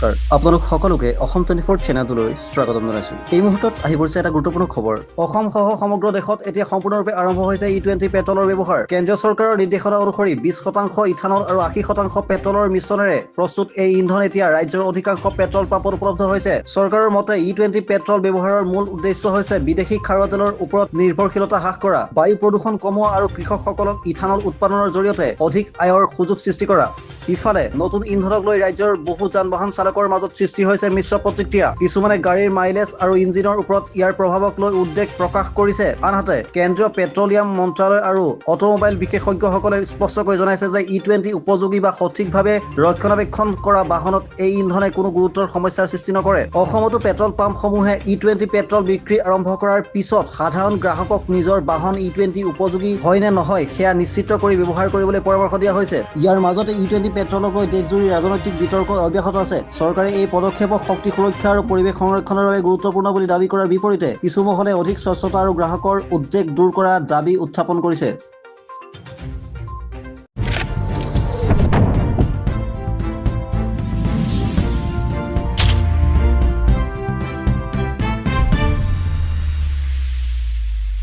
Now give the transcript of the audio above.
নমস্কাৰ আপোনালোক সকলোকে অসম 24 চেনেললৈ স্বাগতম জনাইছো। এই মুহূৰ্তত আহি পৰিছে এটা গুৰুত্বপূৰ্ণ খবৰ। অসম সহ সমগ্ৰ দেশত এতিয়া সম্পূৰ্ণৰূপে আৰম্ভ হৈছে E20 পেট্ৰলৰ ব্যৱহাৰ। কেন্দ্ৰীয় চৰকাৰৰ নিৰ্দেশনা অনুসৰি 20% ইথানল আৰু 80% পেট্ৰলৰ মিশ্ৰণেৰে প্ৰস্তুত এই ইন্ধন এতিয়া ৰাজ্যৰ অধিকাংশ পেট্ৰল পাম্পত উপলব্ধ হৈছে। চৰকাৰৰ মতে E20 পেট্ৰল ব্যৱহাৰৰ মূল উদ্দেশ্য হৈছে বিদেশী খাৰুৱা তেলৰ ওপৰত নিৰ্ভৰশীলতা হ্ৰাস কৰা, বায়ু প্ৰদূষণ কমোৱা আৰু কৃষকসকলক ইথানল উৎপাদনৰ জৰিয়তে অধিক আয়ৰ সুযোগ সৃষ্টি কৰা। ইফালে নতুন ইন্ধনক লৈ ৰাজ্যৰ বহু যান-বাহন চালকৰ মাজত সৃষ্টি হৈছে মিশ্ৰ প্ৰতিক্ৰিয়া। কিছুমানে গাড়ীৰ মাইলেজ আৰু ইঞ্জিনৰ ওপৰত ইয়াৰ প্ৰভাৱক লৈ উদ্বেগ প্ৰকাশ কৰিছে। আনহাতে কেন্দ্ৰীয় পেট্ৰলিয়াম মন্ত্ৰালয় আৰু অটোমোবাইল বিশেষজ্ঞসকলে স্পষ্টকৈ জনাইছে যে E20 উপযোগী বা সঠিকভাৱে ৰক্ষণাবেক্ষণ কৰা বাহনত এই ইন্ধনে কোনো গুৰুতৰ সমস্যাৰ সৃষ্টি নকৰে। অসমতো পেট্ৰল পাম্পসমূহে E20 পেট্ৰল বিক্ৰী আৰম্ভ কৰাৰ পিছত সাধাৰণ গ্ৰাহকক নিজৰ বাহন E20 উপযোগী হয় নে নহয় সেয়া নিশ্চিত কৰি ব্যৱহাৰ কৰিবলৈ পৰামৰ্শ দিয়া হৈছে। ইয়াৰ মাজতে E20 পেট্ৰলক লৈ দেশজুৰি ৰাজনৈতিক বিতৰ্ক অব্যাহত আছে। চৰকাৰে এই পদক্ষেপক শক্তি সুৰক্ষা আৰু পৰিৱেশ সংৰক্ষণৰ বাবে গুৰুত্বপূৰ্ণ বুলি দাবী কৰাৰ বিপৰীতে কিছু মহলে অধিক স্বচ্ছতা আৰু গ্ৰাহকৰ উদ্বেগ দূৰ কৰাৰ দাবী উত্থাপন কৰিছে।